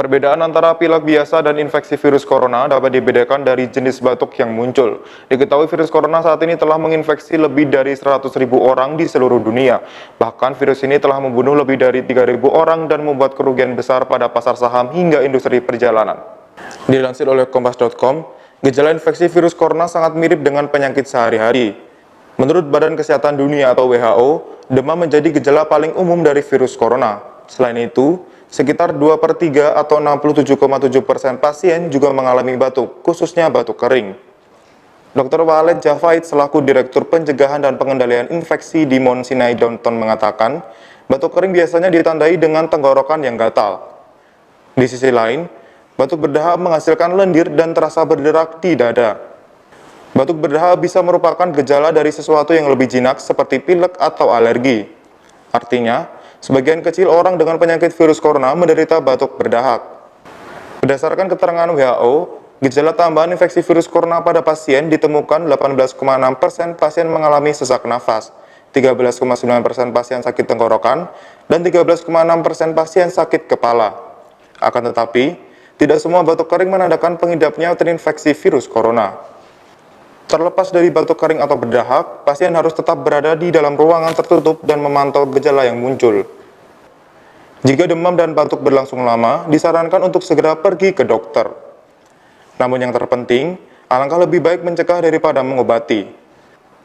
Perbedaan antara pilek biasa dan infeksi virus corona dapat dibedakan dari jenis batuk yang muncul. Diketahui virus corona saat ini telah menginfeksi lebih dari 100.000 orang di seluruh dunia. Bahkan virus ini telah membunuh lebih dari 3.000 orang dan membuat kerugian besar pada pasar saham hingga industri perjalanan. Dilansir oleh Kompas.com, gejala infeksi virus corona sangat mirip dengan penyakit sehari-hari. Menurut Badan Kesehatan Dunia atau WHO, demam menjadi gejala paling umum dari virus corona. Selain itu, sekitar 2/3 atau 67,7% pasien juga mengalami batuk, khususnya batuk kering. Dr. Walid Javaid selaku Direktur Pencegahan dan Pengendalian Infeksi di Mount Sinai Downtown mengatakan, batuk kering biasanya ditandai dengan tenggorokan yang gatal. Di sisi lain, batuk berdahak menghasilkan lendir dan terasa berderak di dada. Batuk berdahak bisa merupakan gejala dari sesuatu yang lebih jinak seperti pilek atau alergi. Artinya, sebagian kecil orang dengan penyakit virus corona menderita batuk berdahak. Berdasarkan keterangan WHO, gejala tambahan infeksi virus corona pada pasien ditemukan 18,6% pasien mengalami sesak nafas, 13,9% pasien sakit tenggorokan, dan 13,6% pasien sakit kepala. Akan tetapi, tidak semua batuk kering menandakan pengidapnya terinfeksi virus corona. Terlepas dari batuk kering atau berdahak, pasien harus tetap berada di dalam ruangan tertutup dan memantau gejala yang muncul. Jika demam dan batuk berlangsung lama, disarankan untuk segera pergi ke dokter. Namun yang terpenting, alangkah lebih baik mencegah daripada mengobati.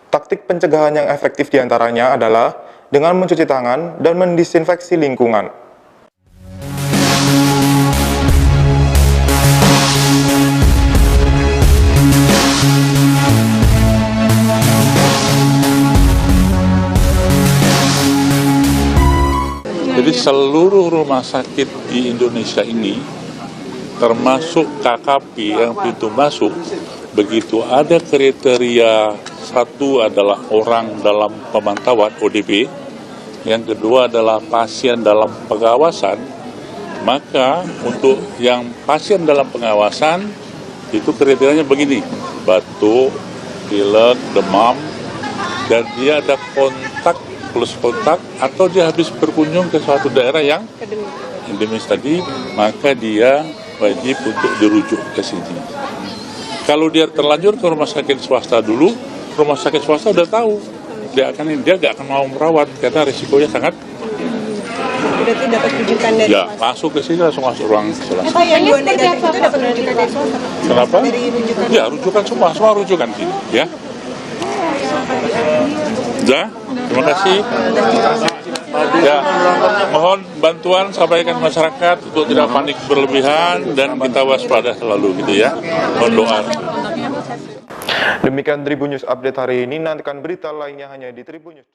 Taktik pencegahan yang efektif diantaranya adalah dengan mencuci tangan dan mendisinfeksi lingkungan. Jadi seluruh rumah sakit di Indonesia ini, termasuk KKP yang pintu masuk, begitu ada kriteria, satu adalah orang dalam pemantauan ODP, yang kedua adalah pasien dalam pengawasan, maka untuk yang pasien dalam pengawasan, itu kriterianya begini, batuk, pilek, demam, dan dia ada kontak plus kontak atau dia habis berkunjung ke suatu daerah yang endemis tadi, maka dia wajib untuk dirujuk ke sini. Kalau dia terlanjur ke rumah sakit swasta dulu, rumah sakit swasta udah tahu dia gak akan mau merawat karena risikonya sangat. Berarti dapat rujukan dari ya masuk ke sini, langsung masuk ruang isolasi. Yang dua negatif itu dapat rujukan dari swasta. Kenapa? Dari rujukan. Ya rujukan semua rujukan sini ya. Ya, terima kasih. Ya, mohon bantuan sampaikan masyarakat untuk tidak panik berlebihan dan kita waspada selalu gitu ya. Mohon doa. Demikian Tribun News Update hari ini, nantikan berita lainnya hanya di Tribun News.